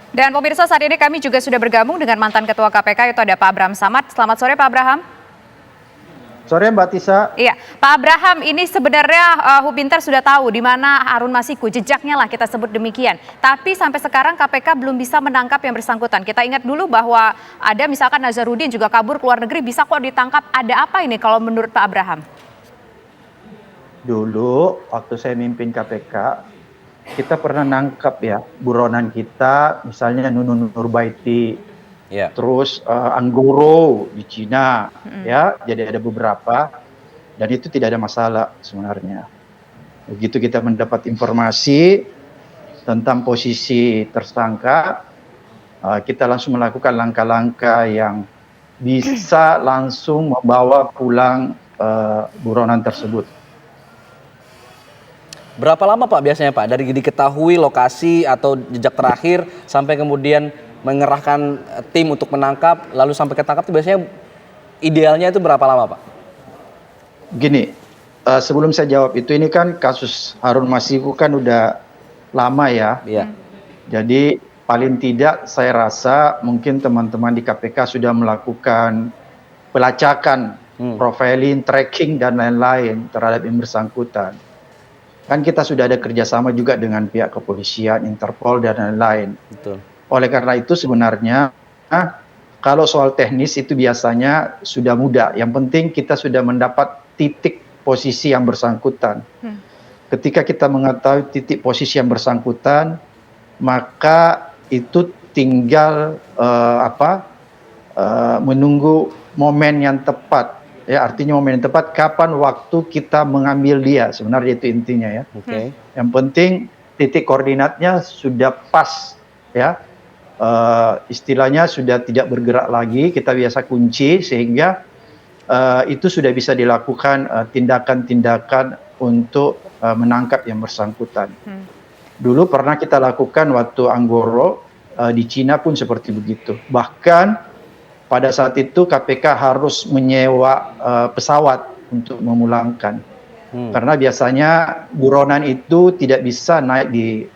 Dan pemirsa, saat ini kami juga sudah bergabung dengan mantan Ketua KPK, yaitu ada Pak Abraham Samad. Selamat sore Pak Abraham. Sore Mbak Tisa. Iya, Pak Abraham, ini sebenarnya Hubinter sudah tahu di mana Harun Masiku, jejaknya lah kita sebut demikian. Tapi sampai sekarang KPK belum bisa menangkap yang bersangkutan. Kita ingat dulu bahwa ada misalkan Nazarudin juga kabur ke luar negeri, bisa kok ditangkap. Ada apa ini kalau menurut Pak Abraham? Dulu waktu saya mimpin KPK, kita pernah nangkap ya buronan kita, misalnya Nunun Nurbaiti, terus Anggoro di Cina, ya, jadi ada beberapa, dan itu tidak ada masalah sebenarnya. Begitu kita mendapat informasi tentang posisi tersangka, kita langsung melakukan langkah-langkah yang bisa langsung membawa pulang buronan tersebut. Berapa lama Pak biasanya Pak dari diketahui lokasi atau jejak terakhir sampai kemudian mengerahkan tim untuk menangkap lalu sampai ketangkap itu biasanya idealnya itu berapa lama Pak? Gini, sebelum saya jawab itu, ini kan kasus Harun Masiku kan udah lama ya. Iya. Jadi paling tidak saya rasa mungkin teman-teman di KPK sudah melakukan pelacakan, profiling, tracking dan lain-lain terhadap yang bersangkutan. Kan kita sudah ada kerjasama juga dengan pihak kepolisian, Interpol, dan lain-lain. Betul. Oleh karena itu sebenarnya kalau soal teknis itu biasanya sudah mudah. Yang penting kita sudah mendapat titik posisi yang bersangkutan. Ketika kita mengetahui titik posisi yang bersangkutan, maka itu tinggal menunggu momen yang tepat. Ya, artinya momen yang tepat kapan waktu kita mengambil dia, sebenarnya itu intinya ya. Yang penting titik koordinatnya sudah pas ya, istilahnya sudah tidak bergerak lagi, kita biasa kunci sehingga itu sudah bisa dilakukan tindakan-tindakan untuk menangkap yang bersangkutan. Dulu pernah kita lakukan waktu Anggoro, di Cina pun seperti begitu. Bahkan pada saat itu KPK harus menyewa pesawat untuk memulangkan. Karena biasanya buronan itu tidak bisa naik di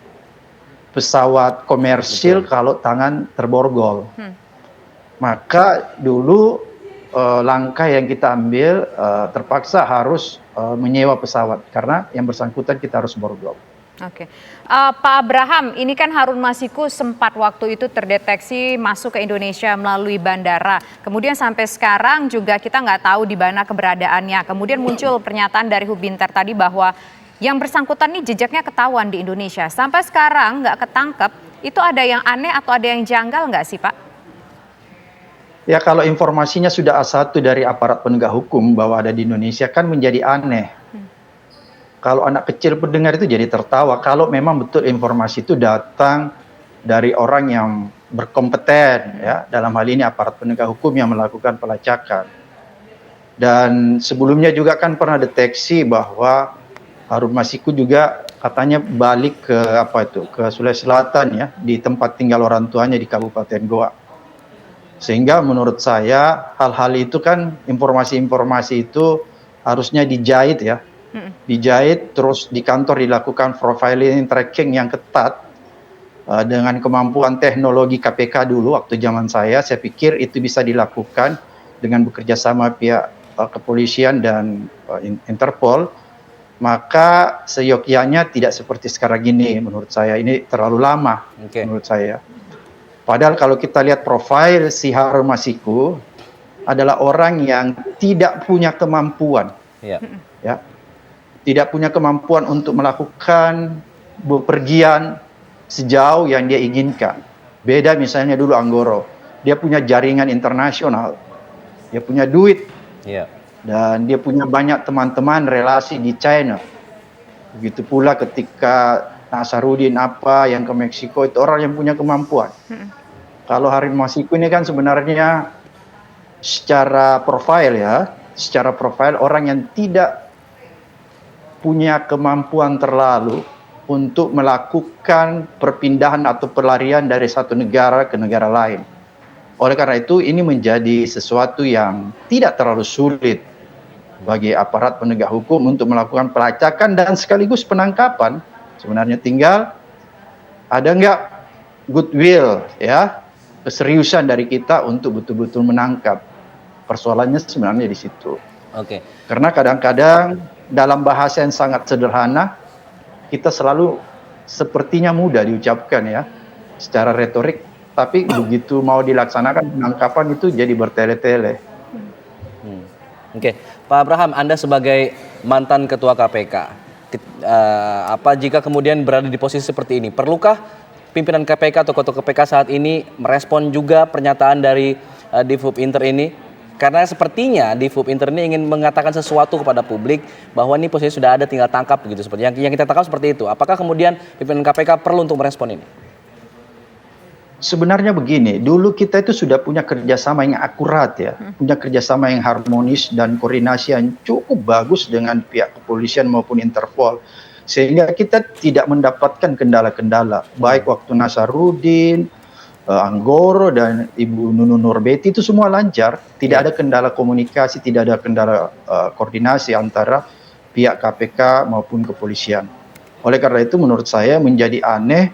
pesawat komersil kalau tangan terborgol. Maka dulu langkah yang kita ambil terpaksa harus menyewa pesawat karena yang bersangkutan kita harus borgol. Oke, Pak Abraham, ini kan Harun Masiku sempat waktu itu terdeteksi masuk ke Indonesia melalui bandara. Kemudian sampai sekarang juga kita nggak tahu di mana keberadaannya. Kemudian muncul pernyataan dari Hubinter tadi bahwa yang bersangkutan ini jejaknya ketahuan di Indonesia. Sampai sekarang nggak ketangkep, itu ada yang aneh atau ada yang janggal nggak sih Pak? Ya kalau informasinya sudah A1 dari aparat penegak hukum bahwa ada di Indonesia kan menjadi aneh. Kalau anak kecil pendengar itu jadi tertawa kalau memang betul informasi itu datang dari orang yang berkompeten ya, dalam hal ini aparat penegak hukum yang melakukan pelacakan. Dan sebelumnya juga kan pernah deteksi bahwa Harun Masiku juga katanya balik ke ke Sulawesi Selatan ya, di tempat tinggal orang tuanya di Kabupaten Goa. Sehingga menurut saya hal-hal itu kan informasi-informasi itu harusnya dijahit ya. Dijahit terus di kantor dilakukan profiling tracking yang ketat dengan kemampuan teknologi KPK dulu waktu zaman saya pikir itu bisa dilakukan dengan bekerja sama pihak kepolisian dan Interpol, maka seyogyanya tidak seperti sekarang ini. Menurut saya ini terlalu lama. Menurut saya, padahal kalau kita lihat profil si Harun Masiku adalah orang yang tidak punya kemampuan ya, tidak punya kemampuan untuk melakukan bepergian sejauh yang dia inginkan. Beda misalnya dulu Anggoro, dia punya jaringan internasional, dia punya duit, dan dia punya banyak teman-teman relasi di China. Begitu pula ketika Nazarudin yang ke Meksiko, itu orang yang punya kemampuan. Kalau Harun Masiku ini kan sebenarnya secara profil orang yang tidak punya kemampuan terlalu untuk melakukan perpindahan atau pelarian dari satu negara ke negara lain. Oleh karena itu ini menjadi sesuatu yang tidak terlalu sulit bagi aparat penegak hukum untuk melakukan pelacakan dan sekaligus penangkapan. Sebenarnya tinggal ada nggak goodwill ya, keseriusan dari kita untuk betul-betul menangkap. Persoalannya sebenarnya di situ. Oke. Karena kadang-kadang dalam bahasa yang sangat sederhana, kita selalu sepertinya mudah diucapkan ya, secara retorik, tapi begitu mau dilaksanakan penangkapan itu jadi bertele-tele. Oke, Pak Abraham, Anda sebagai mantan Ketua KPK, apa jika kemudian berada di posisi seperti ini, perlukah pimpinan KPK atau Ketua KPK saat ini merespon juga pernyataan dari Divhub Inter ini? Karena sepertinya Divhub Inter ini ingin mengatakan sesuatu kepada publik bahwa ini posisi sudah ada, tinggal tangkap begitu, seperti yang kita tangkap seperti itu. Apakah kemudian pimpinan KPK perlu untuk merespon ini? Sebenarnya begini, dulu kita itu sudah punya kerjasama yang akurat ya, punya kerjasama yang harmonis dan koordinasi yang cukup bagus dengan pihak kepolisian maupun Interpol. Sehingga kita tidak mendapatkan kendala-kendala, baik waktu Nasarudin, Anggoro dan Ibu Nunun Nurbeti itu semua lancar, tidak ada kendala komunikasi, tidak ada kendala koordinasi antara pihak KPK maupun kepolisian. Oleh karena itu menurut saya menjadi aneh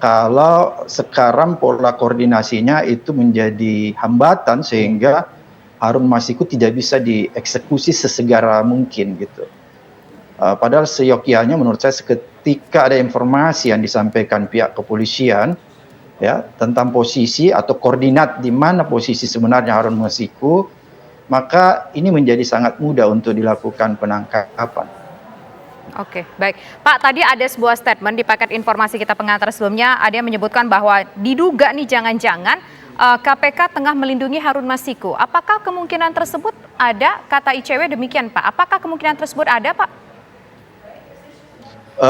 kalau sekarang pola koordinasinya itu menjadi hambatan sehingga Harun Masiku tidak bisa dieksekusi sesegera mungkin gitu. Padahal seyogyanya menurut saya ketika ada informasi yang disampaikan pihak kepolisian ya tentang posisi atau koordinat di mana posisi sebenarnya Harun Masiku, maka ini menjadi sangat mudah untuk dilakukan penangkapan. Oke, baik. Pak, tadi ada sebuah statement di paket informasi kita pengantar sebelumnya, ada yang menyebutkan bahwa diduga nih jangan-jangan KPK tengah melindungi Harun Masiku. Apakah kemungkinan tersebut ada? Kata ICW demikian, Pak. Apakah kemungkinan tersebut ada, Pak?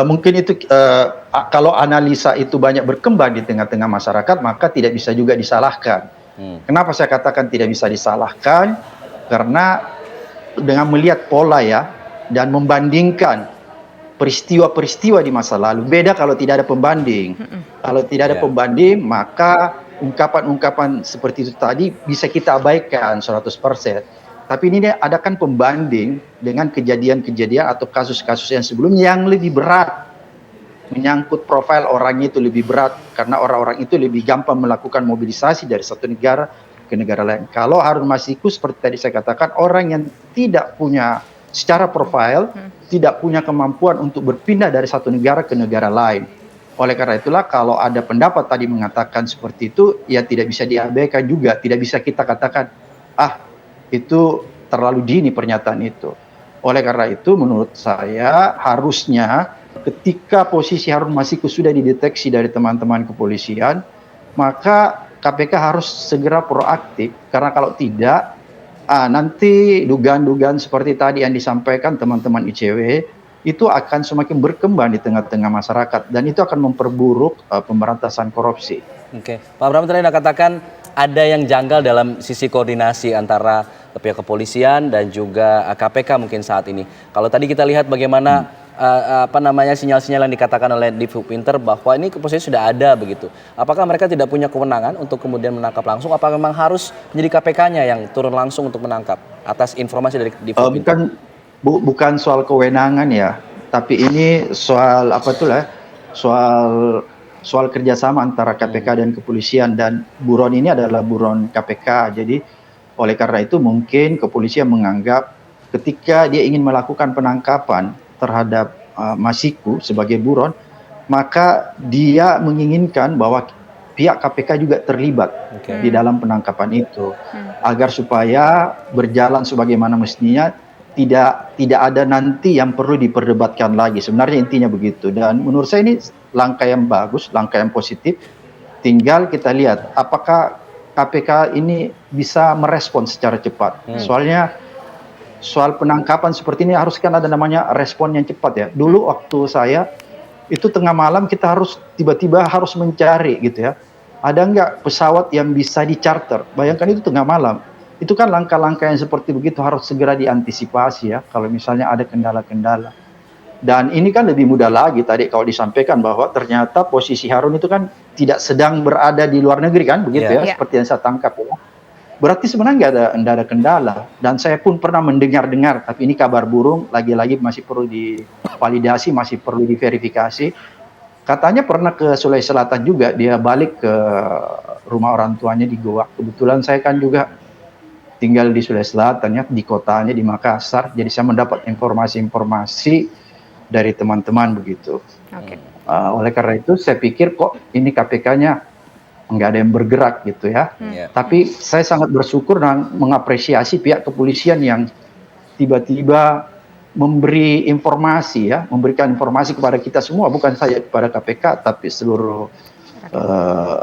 Mungkin itu kalau analisa itu banyak berkembang di tengah-tengah masyarakat, maka tidak bisa juga disalahkan. Kenapa saya katakan tidak bisa disalahkan? Karena dengan melihat pola ya dan membandingkan peristiwa-peristiwa di masa lalu, beda kalau tidak ada pembanding. Kalau tidak ada pembanding, maka ungkapan-ungkapan seperti itu tadi bisa kita abaikan 100%. Tapi ini adakan pembanding dengan kejadian-kejadian atau kasus-kasus yang sebelumnya yang lebih berat. Menyangkut profil orangnya itu lebih berat karena orang-orang itu lebih gampang melakukan mobilisasi dari satu negara ke negara lain. Kalau Harun Masiku seperti tadi saya katakan, orang yang tidak punya secara profil, tidak punya kemampuan untuk berpindah dari satu negara ke negara lain. Oleh karena itulah kalau ada pendapat tadi mengatakan seperti itu, ya tidak bisa diabaikan juga. Tidak bisa kita katakan, itu terlalu dini pernyataan itu. Oleh karena itu menurut saya harusnya ketika posisi Harun Masiku sudah dideteksi dari teman-teman kepolisian, maka KPK harus segera proaktif. Karena kalau tidak, nanti dugaan-dugaan seperti tadi yang disampaikan teman-teman ICW itu akan semakin berkembang di tengah-tengah masyarakat dan itu akan memperburuk pemberantasan korupsi. Oke, Pak Abraham tadi Anda katakan ada yang janggal dalam sisi koordinasi antara pihak kepolisian dan juga KPK mungkin saat ini. Kalau tadi kita lihat bagaimana sinyal-sinyal yang dikatakan oleh Divhub Inter bahwa ini posisi sudah ada begitu. Apakah mereka tidak punya kewenangan untuk kemudian menangkap langsung? Apakah memang harus menjadi KPK-nya yang turun langsung untuk menangkap atas informasi dari Divhub Inter? Bukan soal kewenangan ya, tapi ini soal soal kerjasama antara KPK dan kepolisian, dan buron ini adalah buron KPK. Jadi oleh karena itu mungkin kepolisian menganggap ketika dia ingin melakukan penangkapan terhadap Masiku sebagai buron, maka dia menginginkan bahwa pihak KPK juga terlibat di dalam penangkapan itu, agar supaya berjalan sebagaimana mestinya, tidak ada nanti yang perlu diperdebatkan lagi. Sebenarnya intinya begitu, dan menurut saya ini langkah yang bagus, langkah yang positif. Tinggal kita lihat apakah KPK ini bisa merespon secara cepat. Soalnya soal penangkapan seperti ini harus kan ada namanya respon yang cepat ya. Dulu waktu saya itu tengah malam kita harus tiba-tiba harus mencari gitu ya. Ada nggak pesawat yang bisa di-charter? Bayangkan itu tengah malam. Itu kan langkah-langkah yang seperti begitu harus segera diantisipasi ya kalau misalnya ada kendala-kendala. Dan ini kan lebih mudah lagi tadi kalau disampaikan bahwa ternyata posisi Harun itu kan tidak sedang berada di luar negeri kan, begitu ya, seperti yang saya tangkap ya. Berarti sebenarnya nggak ada kendala. Dan saya pun pernah mendengar-dengar, tapi ini kabar burung, lagi-lagi masih perlu divalidasi, masih perlu diverifikasi, Katanya pernah ke Sulawesi Selatan juga, dia balik ke rumah orang tuanya di Goa. Kebetulan saya kan juga tinggal di Sulawesi Selatan ya, di kotanya di Makassar. Jadi saya mendapat informasi-informasi dari teman-teman begitu. Oke. Oleh karena itu saya pikir kok ini KPK-nya nggak ada yang bergerak gitu ya. Ya. Tapi saya sangat bersyukur dan mengapresiasi pihak kepolisian yang tiba-tiba memberi informasi ya, memberikan informasi kepada kita semua, bukan saja kepada KPK tapi seluruh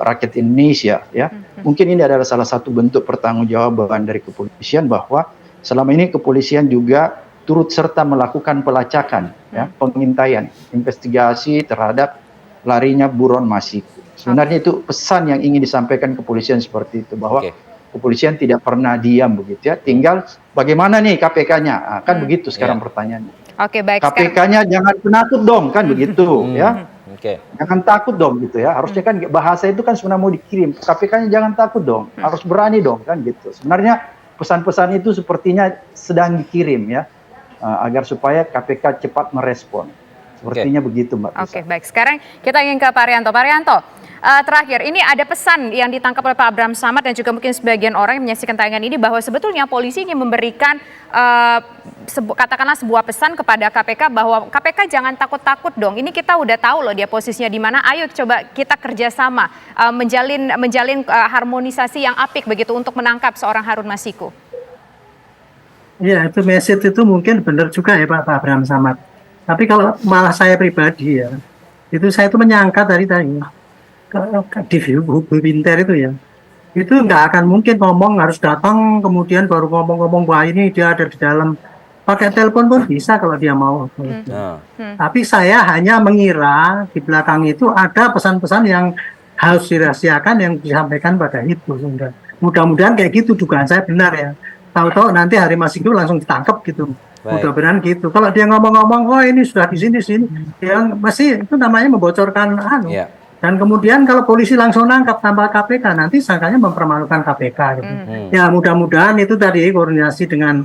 rakyat Indonesia ya. Mungkin ini adalah salah satu bentuk pertanggungjawaban dari kepolisian bahwa selama ini kepolisian juga turut serta melakukan pelacakan ya, pengintaian, investigasi terhadap larinya buron Masiku. Sebenarnya itu pesan yang ingin disampaikan kepolisian seperti itu, bahwa kepolisian tidak pernah diam begitu ya. Tinggal bagaimana nih KPK-nya? Kan begitu sekarang pertanyaannya. Oke, baik. KPK-nya jangan penakut dong kan begitu ya. Oke. Jangan takut dong gitu ya. Harusnya kan bahasa itu kan sebenarnya mau dikirim. KPK-nya jangan takut dong. Harus berani dong kan gitu. Sebenarnya pesan-pesan itu sepertinya sedang dikirim ya. Agar supaya KPK cepat merespon. Sepertinya begitu Mbak. Oke, baik. Sekarang kita ingin ke Pak Rianto. Pak Rianto, terakhir, ini ada pesan yang ditangkap oleh Pak Abraham Samad dan juga mungkin sebagian orang yang menyaksikan tayangan ini bahwa sebetulnya polisi ingin memberikan katakanlah sebuah pesan kepada KPK bahwa KPK jangan takut-takut dong. Ini kita udah tahu loh dia posisinya di mana. Ayo coba kita kerjasama menjalin harmonisasi yang apik begitu untuk menangkap seorang Harun Masiku. Ya, itu message itu mungkin benar juga ya Pak Abraham Samad. Tapi kalau malah saya pribadi ya, itu saya itu menyangka dari tadi di Binter itu ya, itu nggak akan mungkin ngomong harus datang kemudian baru ngomong-ngomong wah ini dia ada di dalam. Pakai telepon pun bisa kalau dia mau. Tapi saya hanya mengira di belakang itu ada pesan-pesan yang harus dirahasiakan yang disampaikan pada itu. Mudah-mudahan kayak gitu dugaan saya benar ya. Tahu-tahu nanti Harun Masiku langsung ditangkap gitu. Mudah-mudahan gitu. Kalau dia ngomong-ngomong, oh ini sudah di sini, yang masih itu namanya membocorkan Dan kemudian kalau polisi langsung nangkap tanpa KPK, nanti sangkanya mempermalukan KPK. Gitu. Ya mudah-mudahan itu tadi koordinasi dengan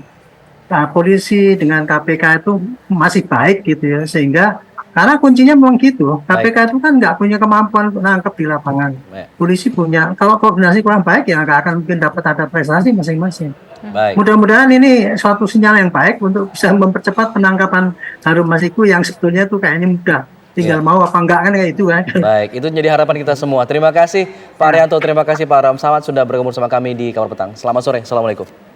polisi dengan KPK itu masih baik gitu ya, sehingga karena kuncinya memang gitu. KPK itu kan nggak punya kemampuan nangkep di lapangan. Polisi punya. Kalau koordinasi kurang baik ya nggak akan mungkin dapat ada prestasi masing-masing. Mudah-mudahan ini suatu sinyal yang baik untuk bisa mempercepat penangkapan Harun Masiku yang sebetulnya itu kayaknya mudah. Tinggal mau apa enggak kan kayak itu kan. Baik, itu menjadi harapan kita semua. Terima kasih Pak Rianto, terima kasih Pak Abraham Samad sudah bergabung sama kami di Kabar Petang. Selamat sore, Assalamualaikum.